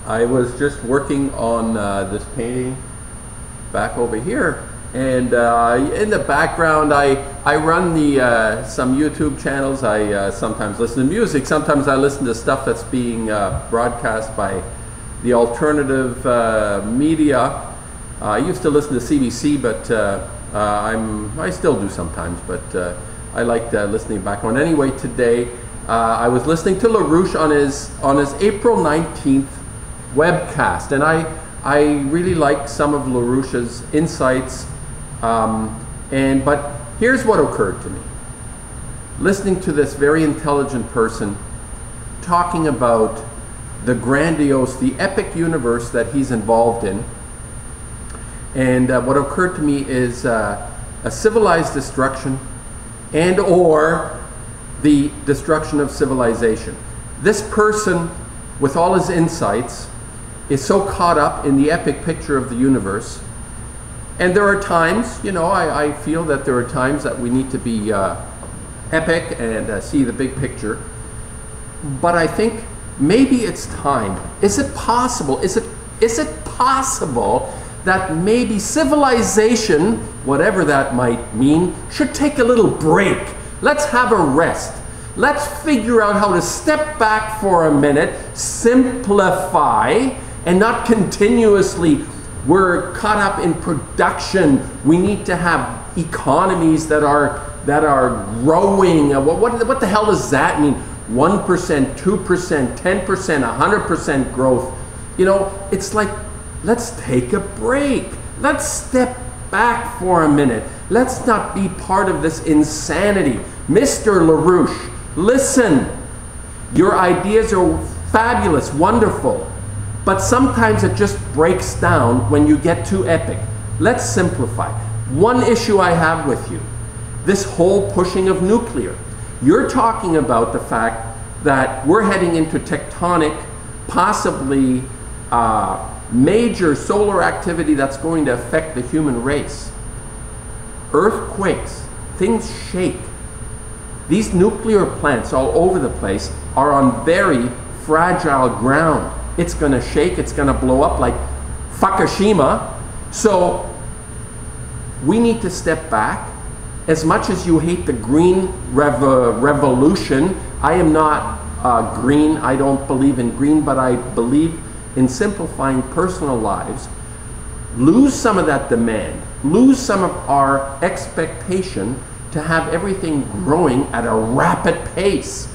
I was just working on this painting back over here, and in the background I run the some YouTube channels. I sometimes listen to music, sometimes I listen to stuff that's being broadcast by the alternative media. I used to listen to CBC, but I still do sometimes, but I like listening back on. Anyway, today I was listening to LaRouche on his April 19th webcast, and I really like some of LaRouche's insights, but here's what occurred to me. Listening to this very intelligent person talking about the grandiose, the epic universe that he's involved in, and what occurred to me is a civilized destruction and or the destruction of civilization. This person, with all his insights, is so caught up in the epic picture of the universe. And there are times, you know, I feel that there are times that we need to be epic and see the big picture. But I think maybe it's time. Is it possible? Is it possible that maybe civilization, whatever that might mean, should take a little break? Let's have a rest. Let's figure out how to step back for a minute, simplify, and not continuously, we're caught up in production. We need to have economies that are growing. What the hell does that mean? 1%, 2%, 10%, 100% growth. You know, it's like, let's take a break. Let's step back for a minute. Let's not be part of this insanity. Mr. LaRouche, listen, your ideas are fabulous, wonderful, but sometimes it just breaks down when you get too epic. Let's simplify. One issue I have with you, this whole pushing of nuclear. You're talking about the fact that we're heading into tectonic, possibly major solar activity that's going to affect the human race. Earthquakes, things shake. These nuclear plants all over the place are on very fragile ground. It's going to shake, it's going to blow up like Fukushima. So we need to step back. As much as you hate the green revolution, I am not green, I don't believe in green, but I believe in simplifying personal lives. Lose some of that demand, lose some of our expectation to have everything growing at a rapid pace.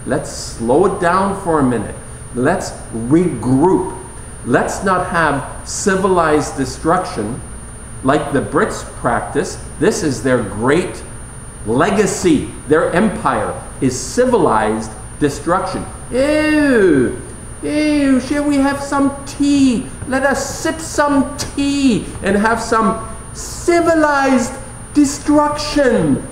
Let's slow it down for a minute. Let's regroup. Let's not have civilized destruction like the Brits practice. This is their great legacy. Their empire is civilized destruction. Ew, ew, shall we have some tea? Let us sip some tea and have some civilized destruction.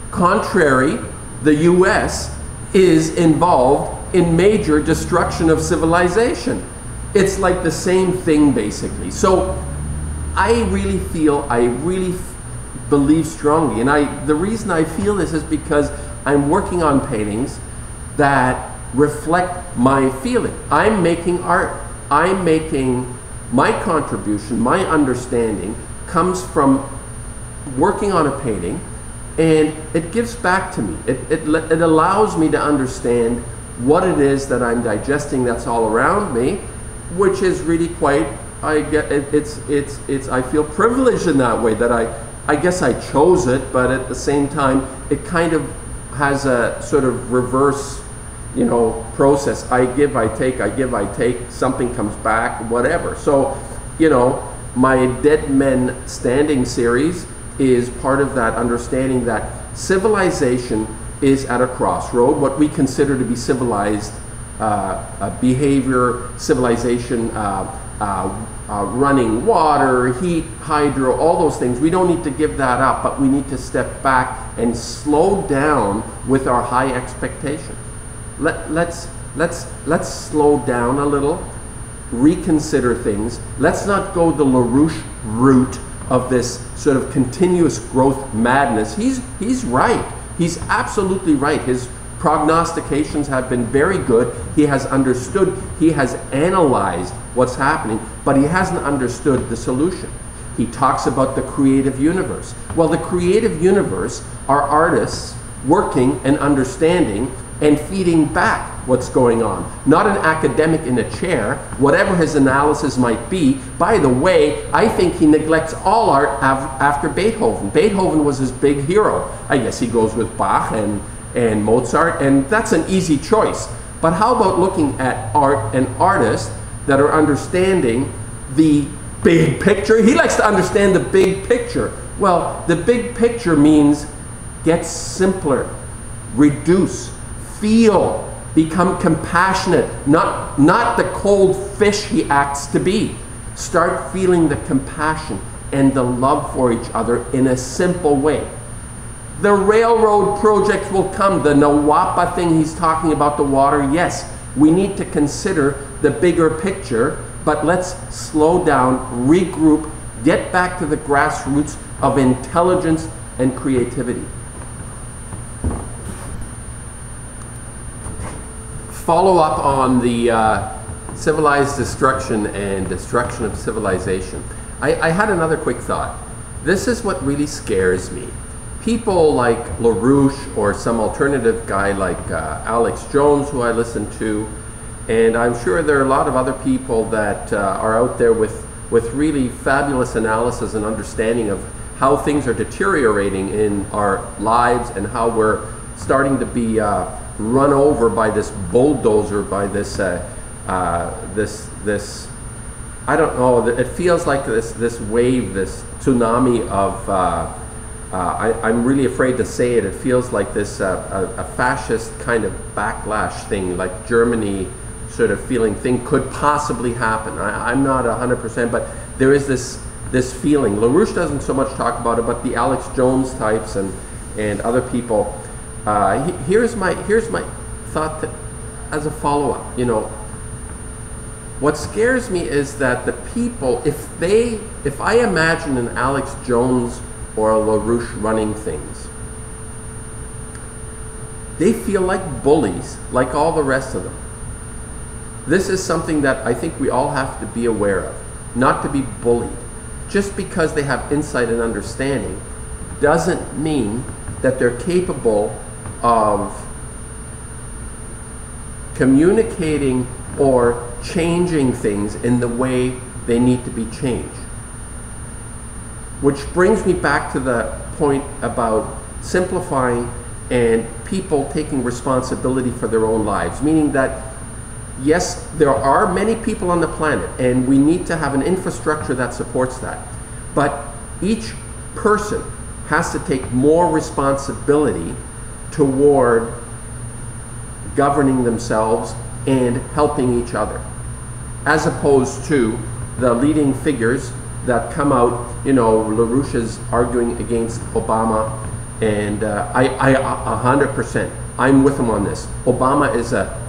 Contrary, the US is involved in major destruction of civilization. It's like the same thing basically. So I really feel, I really believe strongly, and the reason I feel this is because I'm working on paintings that reflect my feeling. I'm making art. I'm making my contribution, my understanding comes from working on a painting, and it gives back to me. It allows me to understand what it is that I'm digesting that's all around me, which is really quite, I feel privileged in that way, that I guess I chose it, but at the same time, it kind of has a sort of reverse, you know, process. I give, I take, I give, I take, something comes back, whatever. So, you know, my Dead Men Standing series is part of that understanding that civilization is at a crossroad. What we consider to be civilized behavior, civilization, running water, heat, hydro, all those things, we don't need to give that up, but we need to step back and slow down with our high expectations. Let's slow down a little, reconsider things. Let's not go the LaRouche route of this sort of continuous growth madness. He's right. He's absolutely right. His Prognostications have been very good. He has understood, he has analyzed what's happening, but he hasn't understood the solution. He talks about the creative universe. Well, the creative universe are artists working and understanding and feeding back what's going on. Not an academic in a chair, whatever his analysis might be. By the way, I think he neglects all art after Beethoven. Beethoven was his big hero. I guess he goes with Bach and Mozart, and that's an easy choice. But how about looking at art and artists that are understanding the big picture? He likes to understand the big picture. Well, the big picture means get simpler, reduce, feel, become compassionate, not the cold fish he acts to be. Start feeling the compassion and the love for each other in a simple way. The railroad projects will come. The Nawapa thing he's talking about, the water, yes. We need to consider the bigger picture, but let's slow down, regroup, get back to the grassroots of intelligence and creativity. Follow up on the civilized destruction and destruction of civilization. I had another quick thought. This is what really scares me. People like LaRouche or some alternative guy like Alex Jones, who I listen to, and I'm sure there are a lot of other people that are out there with really fabulous analysis and understanding of how things are deteriorating in our lives and how we're starting to be run over by this bulldozer, by this this I don't know, it feels like this wave, this tsunami of I'm really afraid to say it, it feels like this a fascist kind of backlash thing, like Germany sort of feeling thing could possibly happen. I'm not 100%, but there is this feeling. LaRouche doesn't so much talk about it, but the Alex Jones types and other people. Here's my thought that, as a follow-up. You know, what scares me is that the people, if I imagine an Alex Jones or a LaRouche running things, they feel like bullies, like all the rest of them. This is something that I think we all have to be aware of, not to be bullied. Just because they have insight and understanding doesn't mean that they're capable of communicating or changing things in the way they need to be changed. Which brings me back to the point about simplifying and people taking responsibility for their own lives, meaning that yes, there are many people on the planet and we need to have an infrastructure that supports that, but each person has to take more responsibility toward governing themselves and helping each other, as opposed to the leading figures that come out. You know, LaRouche is arguing against Obama, and I 100%, I'm with him on this. Obama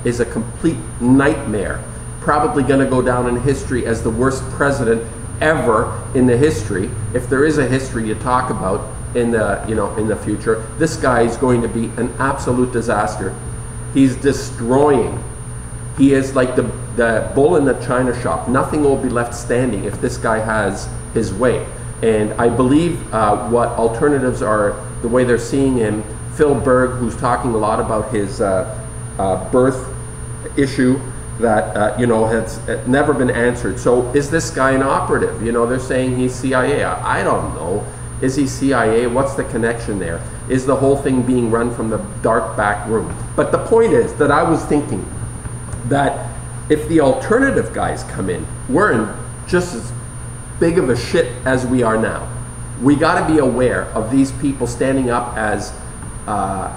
is a complete nightmare, probably going to go down in history as the worst president ever in the history, if there is a history to talk about in the future. This guy is going to be an absolute disaster. He's destroying. He is like the bull in the china shop. Nothing will be left standing if this guy has his way. And I believe what alternatives are, the way they're seeing him, Phil Berg, who's talking a lot about his birth issue that has never been answered. So is this guy an operative? You know, they're saying he's CIA. I don't know. Is he CIA? What's the connection there? Is the whole thing being run from the dark back room? But the point is that I was thinking that if the alternative guys come in, we're in just as big of a shit as we are now. We got to be aware of these people standing up as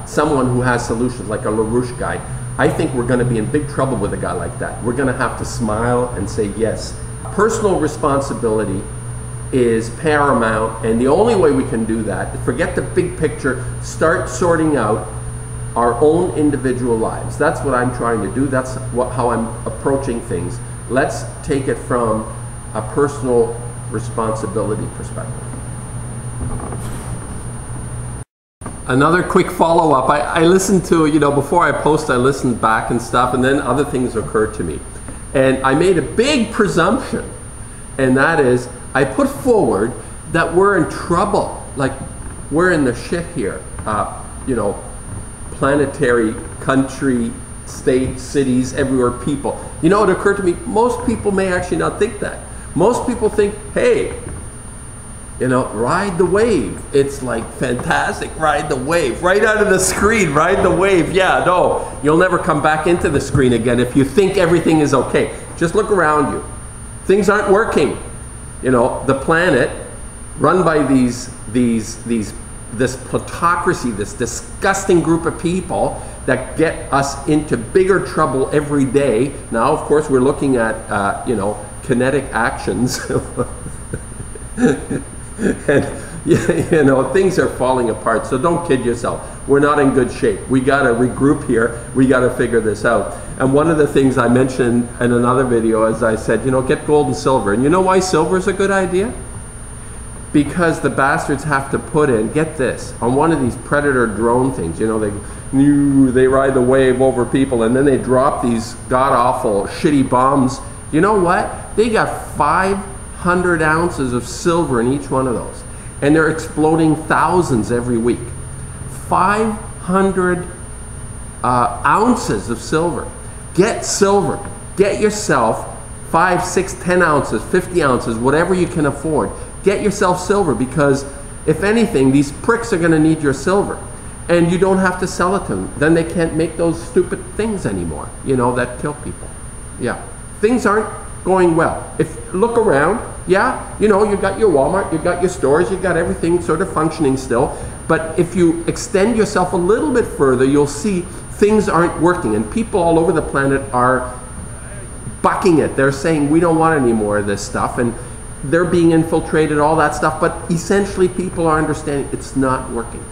someone who has solutions, like a LaRouche guy. I think we're going to be in big trouble with a guy like that. We're going to have to smile and say yes. Personal responsibility is paramount, and the only way we can do that, forget the big picture, start sorting out our own individual lives. That's what I'm trying to do. That's how I'm approaching things. Let's take it from a personal responsibility perspective. Another quick follow-up. I listened to, before I post, I listened back and stuff, and then other things occurred to me. And I made a big presumption, and that is, I put forward that we're in trouble. Like, we're in the shit here. Planetary, country, state, cities, everywhere, people. It occurred to me, most people may actually not think that. Most people think, hey, ride the wave. It's like fantastic, ride the wave. Right out of the screen, ride the wave. Yeah, no, you'll never come back into the screen again if you think everything is okay. Just look around you. Things aren't working. The planet, run by this plutocracy, this disgusting group of people that get us into bigger trouble every day. Now, of course, we're looking at, kinetic actions. And things are falling apart, so don't kid yourself. We're not in good shape. We got to regroup here. We got to figure this out. And one of the things I mentioned in another video, as I said, get gold and silver. And you know why silver is a good idea? Because the bastards have to put in, get this, on one of these Predator drone things, they ride the wave over people, and then they drop these god-awful, shitty bombs. You know what? They got 500 ounces of silver in each one of those. And they're exploding thousands every week. 500 ounces of silver. Get silver. Get yourself 5, 6, 10 ounces, 50 ounces, whatever you can afford. Get yourself silver, because if anything, these pricks are going to need your silver. And you don't have to sell it to them. Then they can't make those stupid things anymore, that kill people. Yeah. Things aren't going well. Look around, you got your Walmart, you got your stores, you got everything sort of functioning still. But if you extend yourself a little bit further, you'll see things aren't working. And people all over the planet are bucking it. They're saying, we don't want any more of this stuff. And they're being infiltrated, all that stuff. But essentially, people are understanding it's not working.